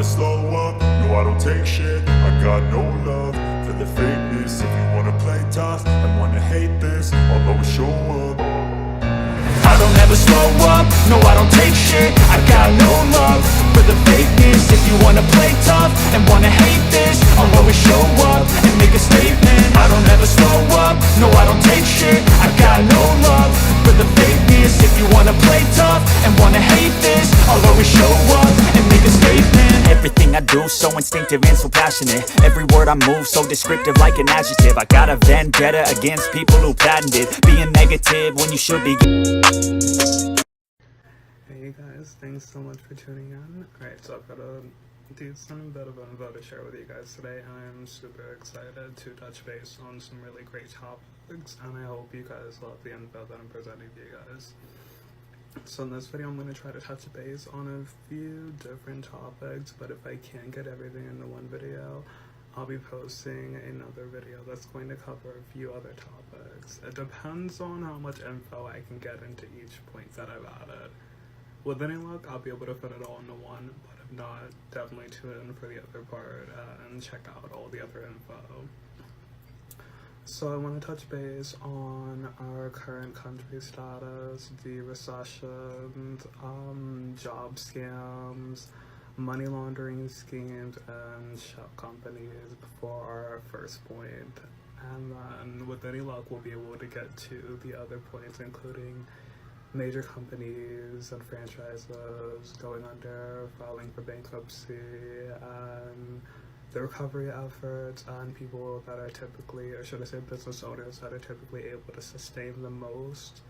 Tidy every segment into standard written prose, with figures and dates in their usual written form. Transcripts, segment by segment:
never slow up, no I don't take shit. I got no love for the fakeness. If you wanna play tough and wanna hate this, I'll always show up. I don't ever slow up, no I don't take shit. I got no love for the fakeness. If you wanna play tough and wanna hate this, I'll always show up and make a statement. I don't ever slow up, no I don't take shit. I got no love for the fakeness. If you wanna play tough and wanna hate this, I'll always show up and make a statement. Everything I do so instinctive and so passionate. Every word I move so descriptive like an adjective. I got a vendetta against people who patented being negative when you should be. Hey guys, thanks so much for tuning in. Alright, so I've got a decent bit of info to share with you guys today. I'm super excited to touch base on some really great topics, and I hope you guys love the info that I'm presenting to you guys. So in this video, I'm going to try to touch base on a few different topics, but if I can't get everything into one video, I'll be posting another video that's going to cover a few other topics. It depends on how much info I can get into each point that I've added. With any luck, I'll be able to fit it all into one, but if not, definitely tune in for the other part and check out all the other info. So I want to touch base on our current country status, the recession, job scams, money laundering schemes, and shell companies before our first point. And then with any luck, we'll be able to get to the other points, including major companies and franchises going under, filing for bankruptcy, and the recovery efforts, and people that are typically, or should I say business owners that are typically able to sustain the most,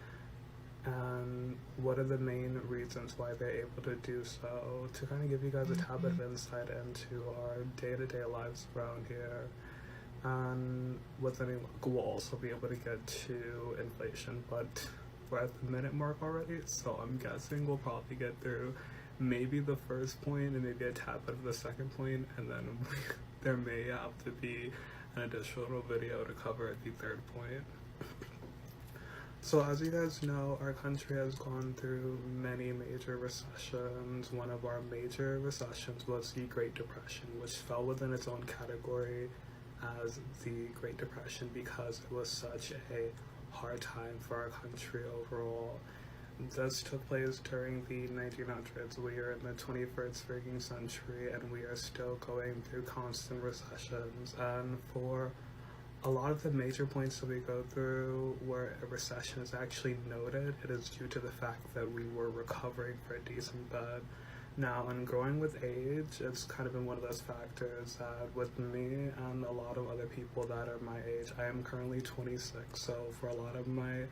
and what are the main reasons why they're able to do so, to kind of give you guys a tad bit of insight into our day-to-day lives around here. And with any luck, we'll also be able to get to inflation, but we're at the minute mark already, so I'm guessing we'll probably get through maybe the first point and maybe a tad bit of the second point, and then there may have to be an additional video to cover at the third point. So as you guys know, our country has gone through many major recessions. One of our major recessions was the Great Depression, which fell within its own category as the Great Depression because it was such a hard time for our country overall. This took place during the 1900s. We are in the 21st freaking century, and we are still going through constant recessions. And for a lot of the major points that we go through where a recession is actually noted, it is due to the fact that we were recovering for a decent bit. Now, in growing with age, it's kind of been one of those factors that with me and a lot of other people that are my age, I am currently 26, so for a lot of my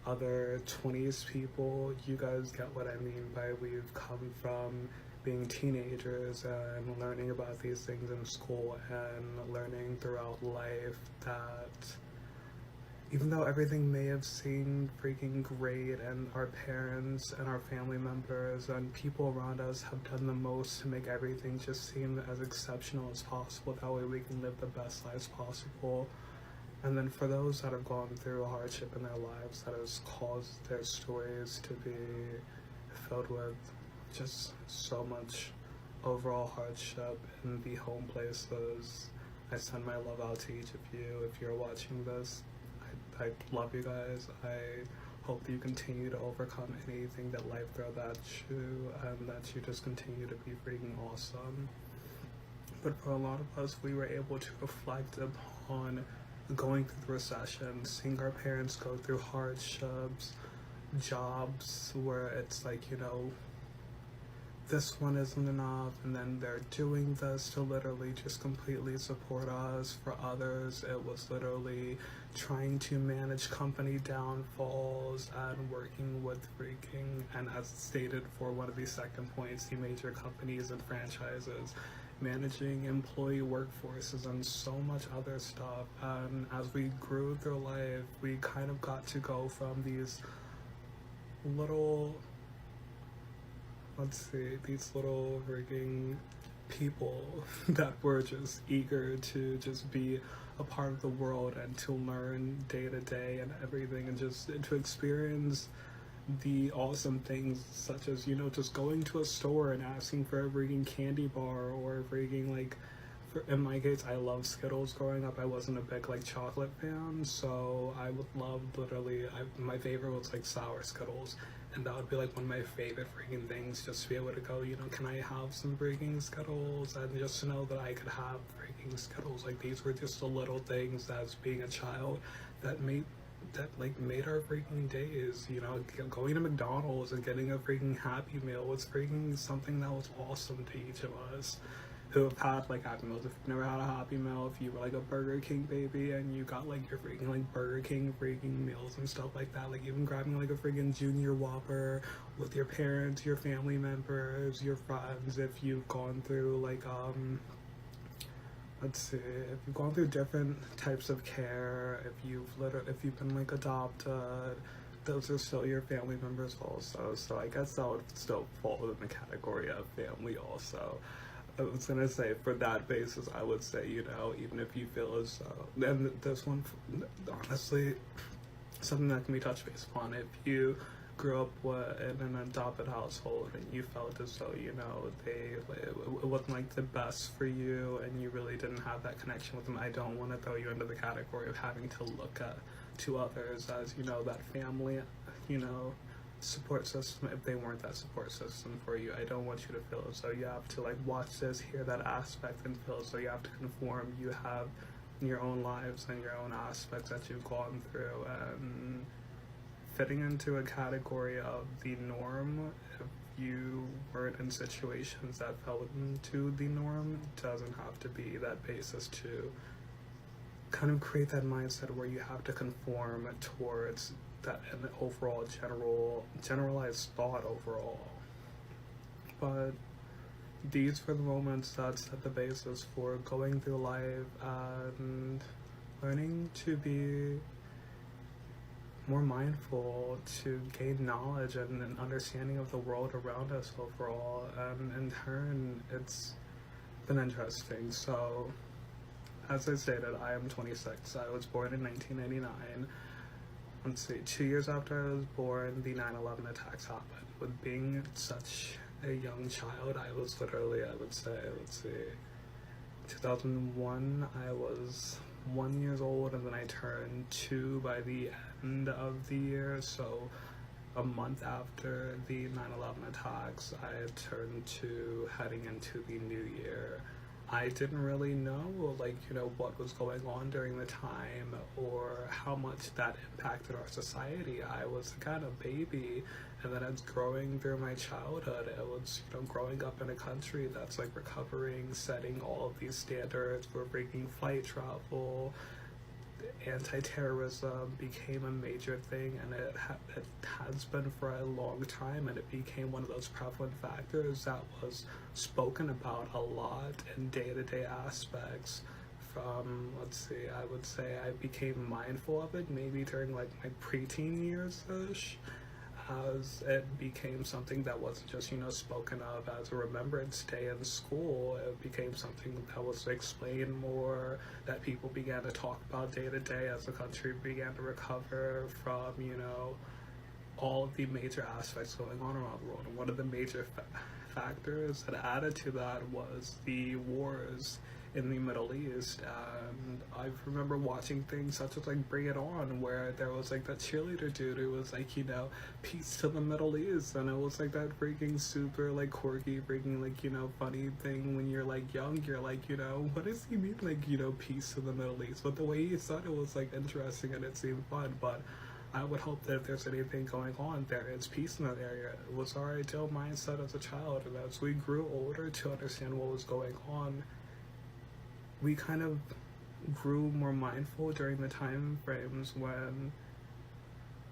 other 20s people, you guys get what I mean by we've come from being teenagers and learning about these things in school and learning throughout life that even though everything may have seemed freaking great and our parents and our family members and people around us have done the most to make everything just seem as exceptional as possible, that way we can live the best lives possible. And then for those that have gone through a hardship in their lives that has caused their stories to be filled with just so much overall hardship in the home places, I send my love out to each of you. If you're watching this, I love you guys. I hope that you continue to overcome anything that life throws at you and that you just continue to be freaking awesome. But for a lot of us, we were able to reflect upon going through the recession, seeing our parents go through hardships, jobs where it's like, you know, this one isn't enough, and then they're doing this to literally just completely support us. For others, it was literally trying to manage company downfalls and working with freaking, and as stated for one of the second points, the major companies and franchises, managing employee workforces and so much other stuff. And as we grew through life, we kind of got to go from these little, these little freaking people that were just eager to just be a part of the world and to learn day to day and everything, and just to experience the awesome things such as, you know, just going to a store and asking for a freaking candy bar or a freaking like, in my case, I love Skittles growing up. I wasn't a big like chocolate fan, so I would love literally, my favorite was like sour Skittles, and that would be like one of my favorite freaking things, just to be able to go, you know, can I have some freaking Skittles, and just to know that I could have freaking Skittles. Like, these were just the little things as being a child that made our freaking days, you know. Going to McDonald's and getting a freaking Happy Meal was freaking something that was awesome to each of us who have had like Happy Meals. If you've never had a Happy Meal, if you were like a Burger King baby and you got like your freaking like Burger King freaking meals and stuff like that, like even grabbing like a freaking Junior Whopper with your parents, your family members, your friends, if you've gone through like let's see, if you've gone through different types of care, if you've been like adopted, those are still your family members also. So I guess that would still fall within the category of family also. I was gonna say, for that basis, I would say, you know, even if you feel as though, and this one, honestly, something that can be touched base upon. If you grew up in an adopted household and you felt as though, you know, it wasn't like the best for you and you really didn't have that connection with them, I don't want to throw you into the category of having to look to others as, you know, that family, you know, support system if they weren't that support system for you. I don't want you to feel as though you have to like watch this, hear that aspect, and feel as though you have to conform. You have your own lives and your own aspects that you've gone through, and fitting into a category of the norm, if you weren't in situations that fell into the norm, doesn't have to be that basis to kind of create that mindset where you have to conform towards that an overall generalized thought overall. But these were the moments that set the basis for going through life and learning to be more mindful, to gain knowledge and an understanding of the world around us overall. And in turn, it's been interesting. So, as I stated, I am 26. I was born in 1999. Let's see, 2 years after I was born, the 9/11 attacks happened. With being such a young child, I was literally, I would say, let's see, 2001, I was 1 year old, and then I turned 2 by the end of the year. So a month after the 9/11 attacks, I had turned 2, heading into the new year. I didn't really know, like, you know, what was going on during the time or how much that impacted our society. I was a kind of baby, and then as growing through my childhood, it was, you know, growing up in a country that's like recovering, setting all of these standards for breaking flight travel. Anti-terrorism became a major thing, and it has been for a long time, and it became one of those prevalent factors that was spoken about a lot in day-to-day aspects. From, let's see, I would say I became mindful of it maybe during like my preteen years-ish, as it became something that wasn't just, you know, spoken of as a remembrance day in school. It became something that was explained more, that people began to talk about day to day as the country began to recover from, you know, all of the major aspects going on around the world. And one of the major factors that added to that was the wars in the Middle East. And I remember watching things such as like Bring It On, where there was like that cheerleader dude who was like, you know, peace to the Middle East, and it was like that freaking super like quirky freaking like, you know, funny thing. When you're like young, you're like, you know, what does he mean, like, you know, peace to the Middle East? But the way he said it was like interesting and it seemed fun. But I would hope that if there's anything going on, there is peace in that area. It was our ideal mindset as a child, and as we grew older to understand what was going on, we kind of grew more mindful during the time frames when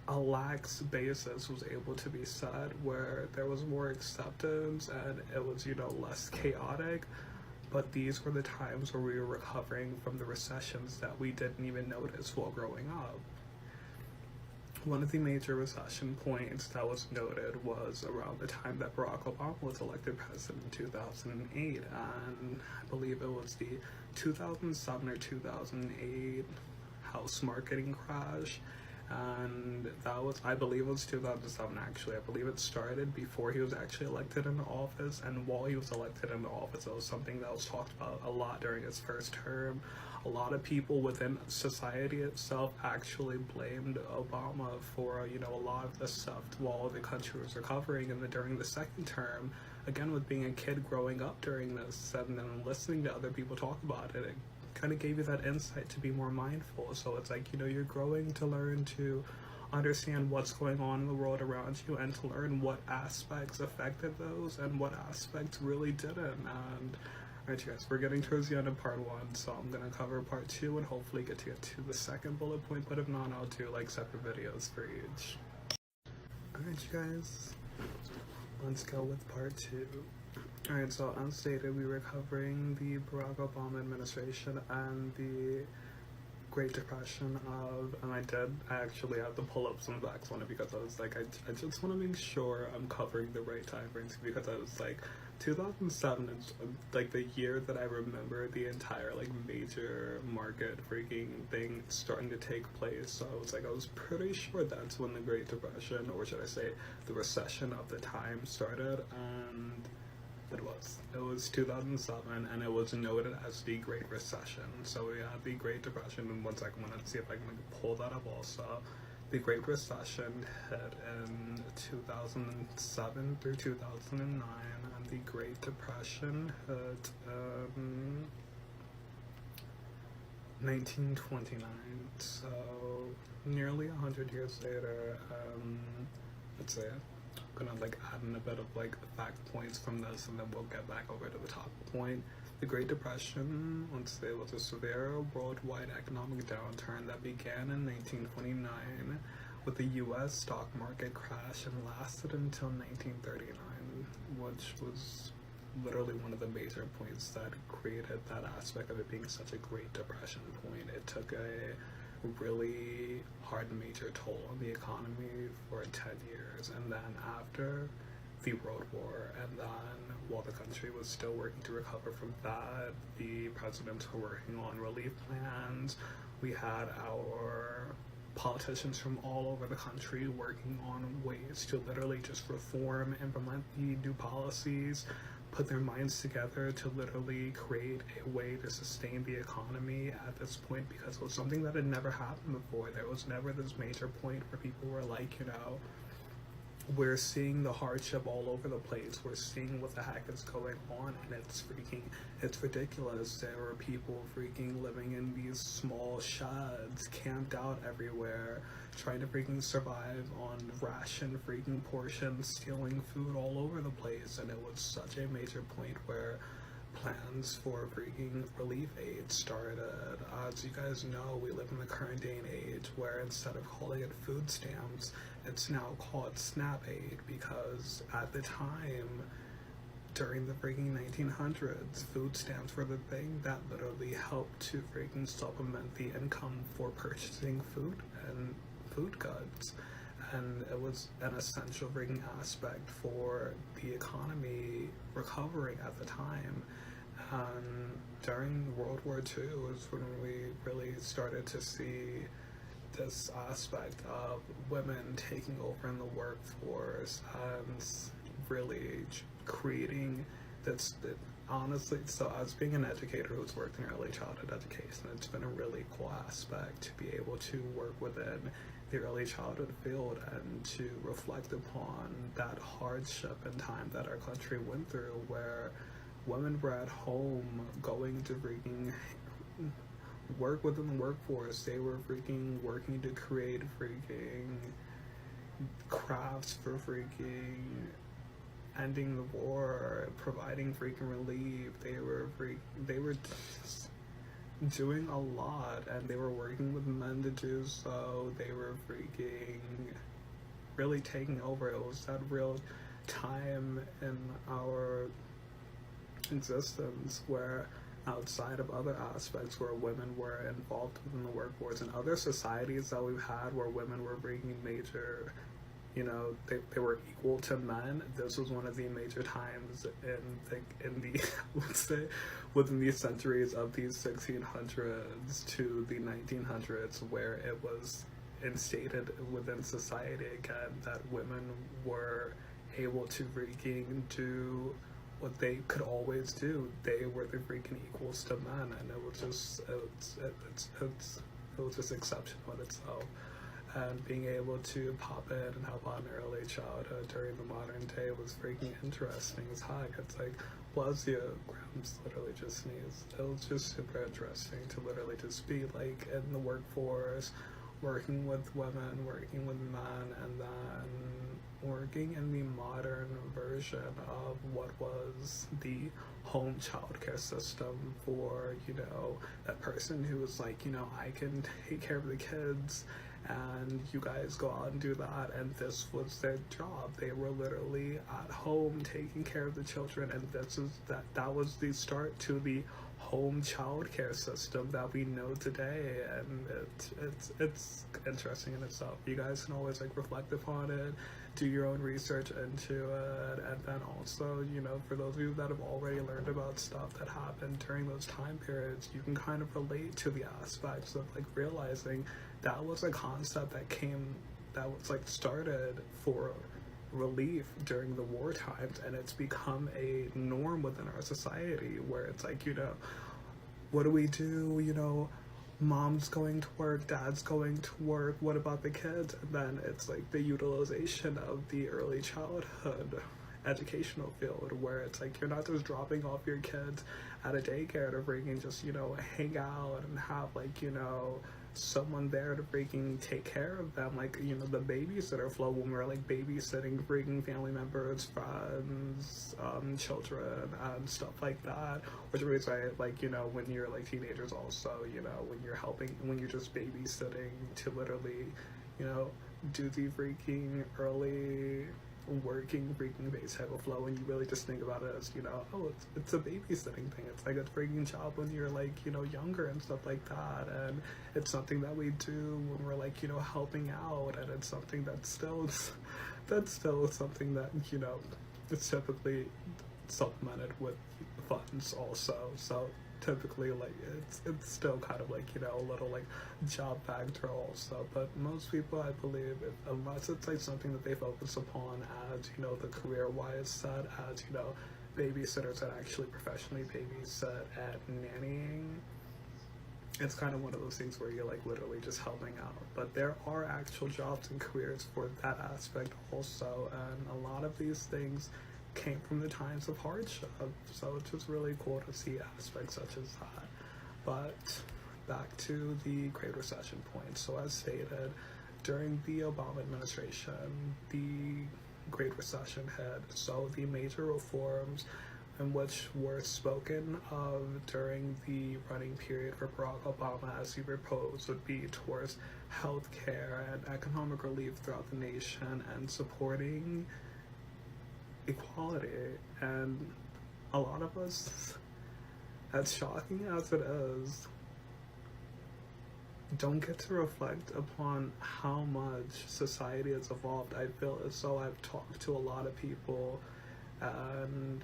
a lax basis was able to be set, where there was more acceptance and it was, you know, less chaotic. But these were the times where we were recovering from the recessions that we didn't even notice while growing up. One of the major recession points that was noted was around the time that Barack Obama was elected president in 2008, and I believe it was the 2007 or 2008 house marketing crash, and that was, I believe it was 2007 actually. I believe it started before he was actually elected into office, and while he was elected into office, it was something that was talked about a lot during his first term. A lot of people within society itself actually blamed Obama for, you know, a lot of the stuff while the country was recovering. And then during the second term, again, with being a kid growing up during this and then listening to other people talk about it, it kind of gave you that insight to be more mindful. So it's like, you know, you're growing to learn to understand what's going on in the world around you and to learn what aspects affected those and what aspects really didn't. And alright, you guys, we're getting towards the end of part 1, so I'm gonna cover part 2 and hopefully get to the second bullet point, but if not, I'll do like separate videos for each. Alright, you guys, let's go with part 2. Alright, so as stated, we were covering the Barack Obama administration and the Great Depression of, and I actually have to pull up some facts on it because I was like, I just want to make sure I'm covering the right time frames, because I was like, 2007 is like the year that I remember the entire like major market freaking thing starting to take place. So I was like, I was pretty sure that's when the Great Depression, or should I say the recession of the time, started, and it was 2007, and it was noted as the Great Recession. So we had the Great Depression, and one second, I'm gonna see if I can pull that up also. The Great Recession hit in 2007 through 2009, and the Great Depression hit 1929. So nearly 100 years later, let's say, I'm gonna like add in a bit of like fact points from this, and then we'll get back over to the top point. The Great Depression, let's say, was a severe worldwide economic downturn that began in 1929 with the U.S. stock market crash and lasted until 1939, which was literally one of the major points that created that aspect of it being such a Great Depression point. It took a really hard major toll on the economy for 10 years, and then after the World War, and then while the country was still working to recover from that, the presidents were working on relief plans. We had our politicians from all over the country working on ways to literally just reform, implement the new policies, put their minds together to literally create a way to sustain the economy at this point, because it was something that had never happened before. There was never this major point where people were like, you know, we're seeing the hardship all over the place. We're seeing what the heck is going on, and it's ridiculous. There were people freaking living in these small sheds, camped out everywhere, trying to freaking survive on ration freaking portions, stealing food all over the place, and it was such a major point where plans for freaking relief aid started. As you guys know, we live in the current day and age where instead of calling it food stamps, it's now called SNAP aid, because at the time, during the freaking 1900s, food stamps were the thing that literally helped to freaking supplement the income for purchasing food and food goods. And it was an essential freaking aspect for the economy recovering at the time. And during World War II was when we really started to see this aspect of women taking over in the workforce and really creating this, honestly, so as being an educator who's worked in early childhood education, it's been a really cool aspect to be able to work within the early childhood field and to reflect upon that hardship and time that our country went through, where women were at home going to freaking work within the workforce. They were freaking working to create freaking crafts for freaking ending the war, providing freaking relief. They were just doing a lot, and they were working with men to do so. They were freaking really taking over. It was that real time in our existence where, outside of other aspects where women were involved within the workforce, and other societies that we've had where women were bringing major, you know, they were equal to men, this was one of the major times in the let's say within the centuries of these 1600s to the 1900s where it was instated within society again that women were able to freaking do what they could always do. They were the freaking equals to men, and it was just exceptional in itself. And being able to pop in and help out in early childhood during the modern day was freaking interesting as heck. It's like, bless you, Grams literally just sneezed. It was just super interesting to literally just be like in the workforce, working with women, working with men, and then working in the modern version of what was the home childcare system for, you know, that person who was like, you know, I can take care of the kids and you guys go out and do that, and this was their job. They were literally at home taking care of the children, and that was the start to the home childcare system that we know today. And it's interesting in itself. You guys can always like reflect upon it, do your own research into it, and then also, you know, for those of you that have already learned about stuff that happened during those time periods, you can kind of relate to the aspects of like realizing that was a concept that was like started for relief during the war times, and it's become a norm within our society where it's like, you know, what do we do? You know, mom's going to work, dad's going to work, what about the kids? And then it's like the utilization of the early childhood educational field, where it's like you're not just dropping off your kids at a daycare to freaking just, you know, hang out and have like, you know, someone there to freaking take care of them, like, you know, the babysitter flow when we're like babysitting freaking family members, friends, children, and stuff like that. Which means like, you know, when you're like teenagers also, you know, when you're just babysitting to literally, you know, do the freaking early working freaking base type of flow, and you really just think about it as, you know, oh, it's a babysitting thing. It's like a freaking job when you're like, you know, younger and stuff like that, and it's something that we do when we're like, you know, helping out, and it's something that's still something that, you know, it's typically supplemented with funds also. So typically, like, it's still kind of like, you know, a little like job factor also. But most people, I believe, unless it's like something that they focus upon as, you know, the career-wise set, as, you know, babysitters that actually professionally babysit and nannying, it's kind of one of those things where you're like literally just helping out. But there are actual jobs and careers for that aspect also, and a lot of these things came from the times of hardship, so it's just really cool to see aspects such as that. But back to the Great Recession point. So as stated, during the Obama administration, the Great Recession hit. So the major reforms in which were spoken of during the running period for Barack Obama, as he proposed, would be towards healthcare and economic relief throughout the nation and supporting equality. And a lot of us, as shocking as it is, don't get to reflect upon how much society has evolved. I feel as though I've talked to a lot of people, and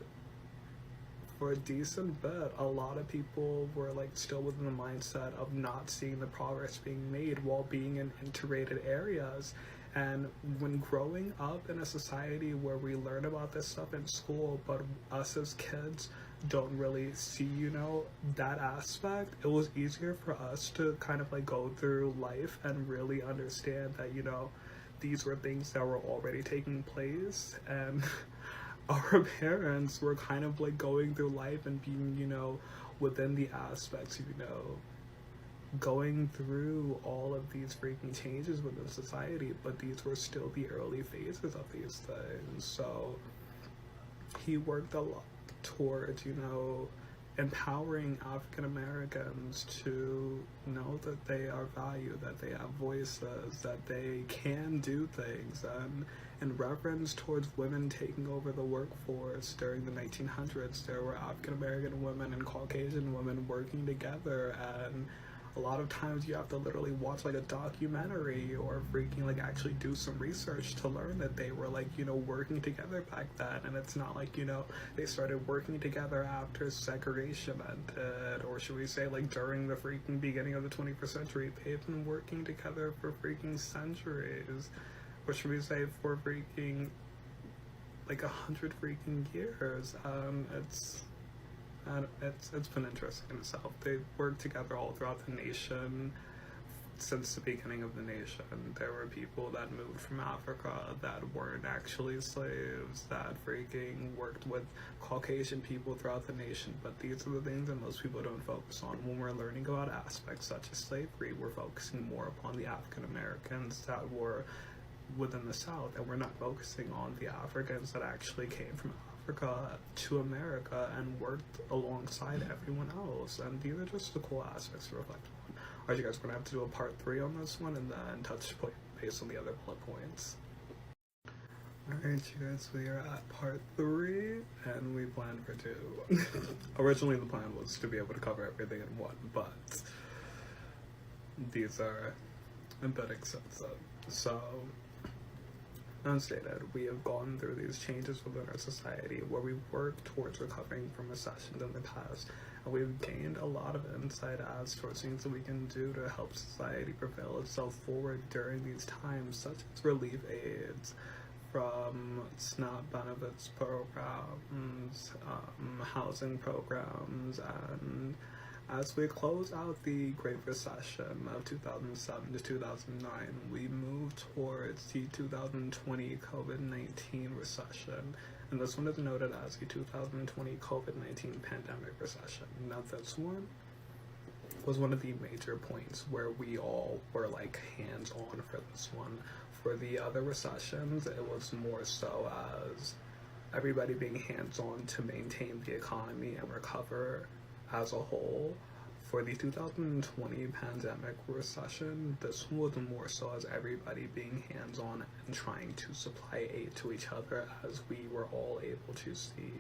for a decent bit, a lot of people were like still within the mindset of not seeing the progress being made while being in integrated areas. And when growing up in a society where we learn about this stuff in school, but us as kids don't really see, you know, that aspect, it was easier for us to kind of like go through life and really understand that, you know, these were things that were already taking place, and our parents were kind of like going through life and being, you know, within the aspects, you know, going through all of these freaking changes within society, but these were still the early phases of these things. So he worked a lot towards, you know, empowering African Americans to know that they are valued, that they have voices, that they can do things, and in reference towards women taking over the workforce during the 1900s, there were African American women and Caucasian women working together and a lot of times you have to literally watch like a documentary or freaking like actually do some research to learn that they were like, you know, working together back then. And it's not like, you know, they started working together after segregation ended, or should we say like during the freaking beginning of the 21st century. They've been working together for freaking centuries, or should we say for freaking like 100 freaking years. It's been interesting in itself. They worked together all throughout the nation since the beginning of the nation. There were people that moved from Africa that weren't actually slaves, that freaking worked with Caucasian people throughout the nation. But these are the things that most people don't focus on. When we're learning about aspects such as slavery, we're focusing more upon the African Americans that were within the South, and we're not focusing on the Africans that actually came from Africa to America and worked alongside everyone else. And these are just the cool aspects to reflect on. Alright, you guys, we're gonna have to do a part 3 on this one and then touch base on the other bullet points. Alright, you guys, we are at part 3 and we planned for 2. Originally the plan was to be able to cover everything in one, but these are a bit excessive. So, unstated, we have gone through these changes within our society where we've worked towards recovering from recessions in the past, and we've gained a lot of insight as towards things that we can do to help society propel itself forward during these times, such as relief aids from SNAP benefits programs, housing programs, and as we close out the Great Recession of 2007 to 2009, we move towards the 2020 COVID-19 recession. And this one is noted as the 2020 COVID-19 pandemic recession. Now this one was one of the major points where we all were like hands-on for this one. For the other recessions, it was more so as everybody being hands-on to maintain the economy and recover as a whole. For the 2020 pandemic recession, this was more so as everybody being hands-on and trying to supply aid to each other, as we were all able to see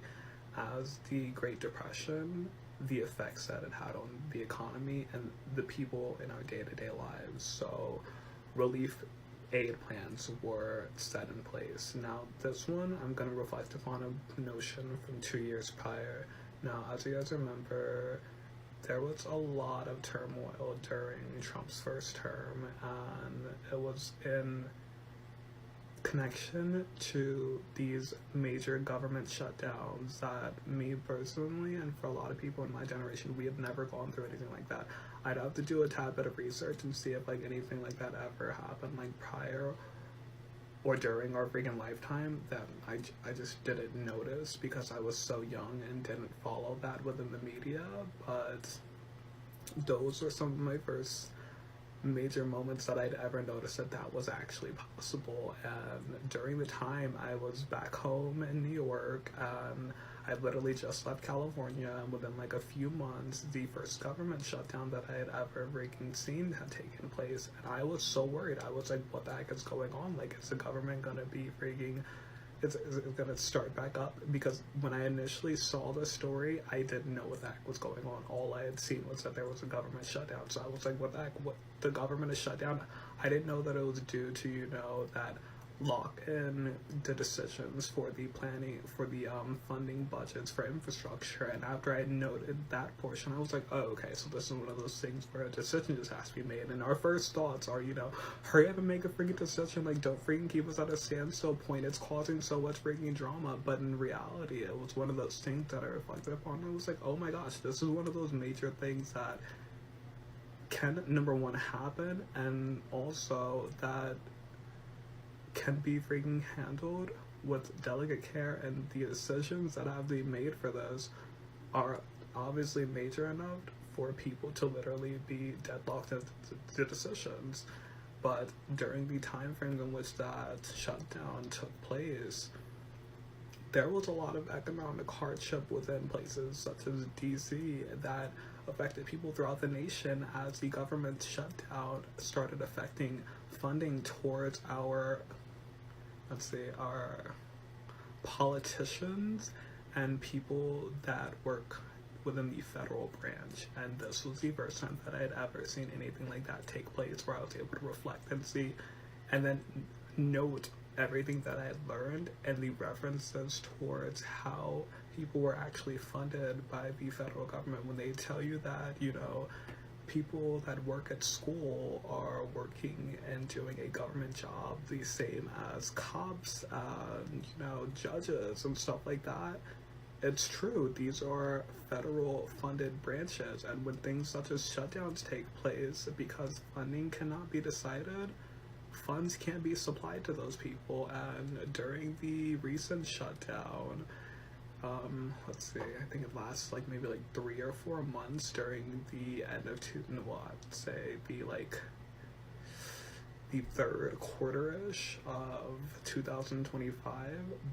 as the Great Depression, the effects that it had on the economy and the people in our day-to-day lives. So relief aid plans were set in place. Now this one, I'm going to reflect upon a notion from 2 years prior. Now, as you guys remember, there was a lot of turmoil during Trump's first term, and it was in connection to these major government shutdowns that me personally, and for a lot of people in my generation, we have never gone through anything like that. I'd have to do a tad bit of research and see if like anything like that ever happened like prior or during our freaking lifetime that I just didn't notice because I was so young and didn't follow that within the media. But those were some of my first major moments that I'd ever noticed that that was actually possible. And during the time I was back home in New York, I literally just left California, and within like a few months, the first government shutdown that I had ever freaking seen had taken place, and I was so worried. I was like, what the heck is going on? Like, is the government gonna be freaking, is it gonna start back up? Because when I initially saw the story, I didn't know what the heck was going on. All I had seen was that there was a government shutdown, so I was like, what the heck, what, the government is shut down? I didn't know that it was due to, you know, that lock in the decisions for the planning, for the funding budgets for infrastructure. And after I noted that portion, I was like, oh, okay, so this is one of those things where a decision just has to be made. And our first thoughts are, you know, hurry up and make a freaking decision, like, don't freaking keep us at a standstill point, it's causing so much freaking drama. But in reality, it was one of those things that I reflected upon, and I was like, oh my gosh, this is one of those major things that can, number one, happen, and also that can be freaking handled with delicate care, and the decisions that have been made for this are obviously major enough for people to literally be deadlocked into the decisions. But during the time frame in which that shutdown took place, there was a lot of economic hardship within places such as DC that affected people throughout the nation, as the government shutdown started affecting funding towards our, let's say, our politicians and people that work within the federal branch, and this was the first time that I had ever seen anything like that take place, where I was able to reflect and see and then note everything that I had learned and the references towards how people were actually funded by the federal government. When they tell you that, you know, people that work at school are working and doing a government job the same as cops and, you know, judges and stuff like that, it's true. These are federal funded branches, and when things such as shutdowns take place, because funding cannot be decided, funds can't be supplied to those people. And during the recent shutdown, let's see, I think it lasts like maybe like 3 or 4 months during the end of I'd say the third quarter-ish of 2025,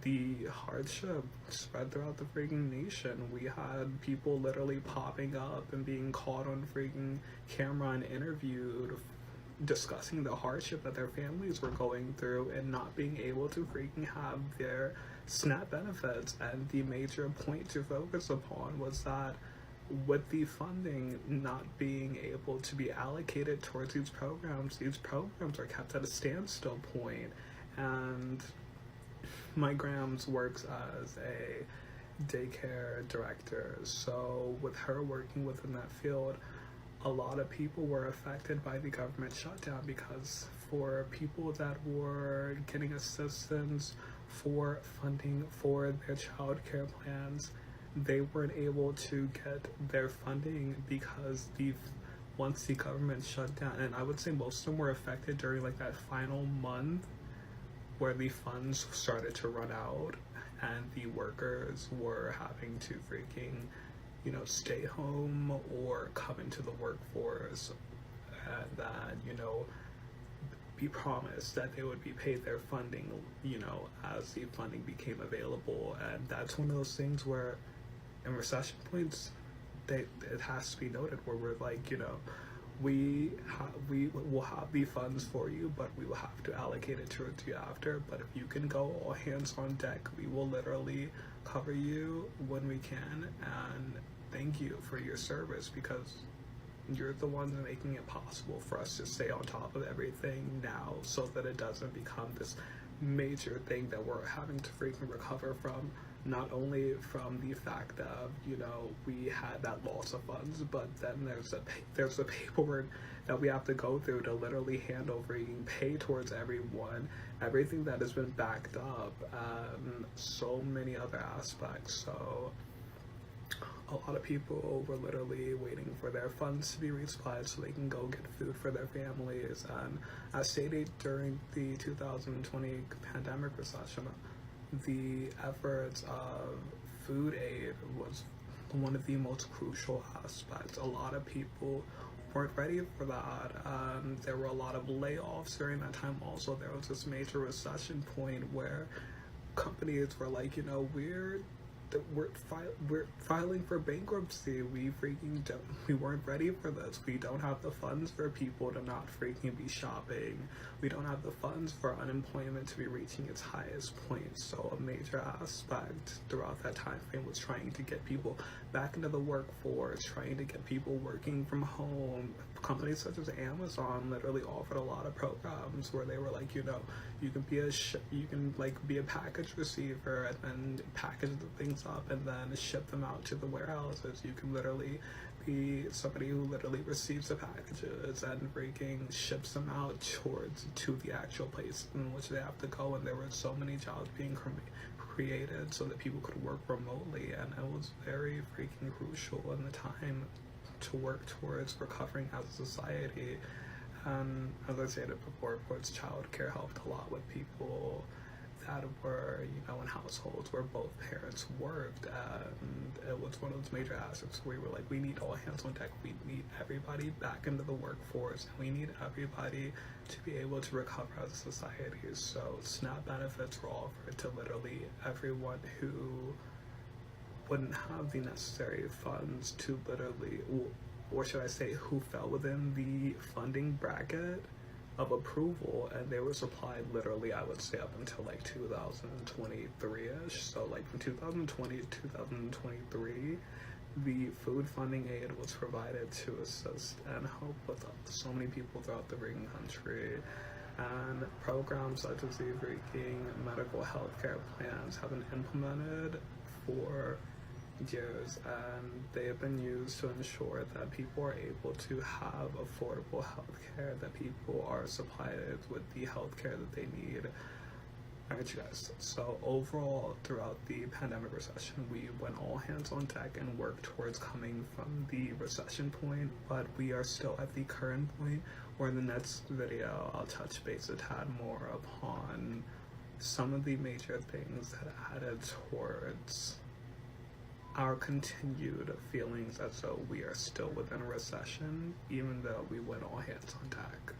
the hardship spread throughout the freaking nation. We had people literally popping up and being caught on freaking camera and interviewed, discussing the hardship that their families were going through and not being able to freaking have their SNAP benefits. And the major point to focus upon was that with the funding not being able to be allocated towards these programs are kept at a standstill point. And my grams works as a daycare director, so with her working within that field, a lot of people were affected by the government shutdown, because for people that were getting assistance for funding for their child care plans, they weren't able to get their funding because once the government shut down, and I would say most of them were affected during like that final month where the funds started to run out, and the workers were having to freaking, you know, stay home or come into the workforce, and that, you know, be promised that they would be paid their funding, you know, as the funding became available. And that's one of those things where in recession points, it has to be noted, where we're like, you know, we will have the funds for you, but we will have to allocate it towards you after. But if you can go all hands on deck, we will literally cover you when we can, and thank you for your service, because you're the ones making it possible for us to stay on top of everything now, so that it doesn't become this major thing that we're having to freaking recover from. Not only from the fact that, you know, we had that loss of funds, but then there's the paperwork that we have to go through to literally hand over and pay towards everything that has been backed up, so many other aspects. So a lot of people were literally waiting for their funds to be resupplied so they can go get food for their families. And as stated during the 2020 pandemic recession, the efforts of food aid was one of the most crucial aspects. A lot of people weren't ready for that. There were a lot of layoffs during that time. Also, there was this major recession point where companies were like, you know, we're filing for bankruptcy. We weren't ready for this. We don't have the funds for people to not freaking be shopping. We don't have the funds for unemployment to be reaching its highest point. So a major aspect throughout that time frame was trying to get people back into the workforce, trying to get people working from home. Companies such as Amazon literally offered a lot of programs where they were like, you know, you can be a package receiver and then package the things up and then ship them out to the warehouses. You can literally be somebody who literally receives the packages and freaking ships them out to the actual place in which they have to go. And there were so many jobs being created so that people could work remotely, and it was very freaking crucial in the time to work towards recovering as a society. As I stated before, of course, childcare helped a lot with people that were, you know, in households where both parents worked, and it was one of those major aspects where we were like, we need all hands on deck. We need everybody back into the workforce, and we need everybody to be able to recover as a society. So SNAP benefits were offered to literally everyone who wouldn't have the necessary funds to literally, or should I say, who fell within the funding bracket of approval, and they were supplied literally, I would say, up until like 2023-ish. So like from 2020 to 2023, the food funding aid was provided to assist and help with so many people throughout the Reagan country. And programs such as the Reagan medical health care plans have been implemented for years, and they have been used to ensure that people are able to have affordable health care, that people are supplied with the health care that they need. Alright, you guys, so overall throughout the pandemic recession, we went all hands on deck and worked towards coming from the recession point, but we are still at the current point where in the next video I'll touch base a tad more upon some of the major things that added towards our continued feelings as though we are still within a recession, even though we went all hands on deck.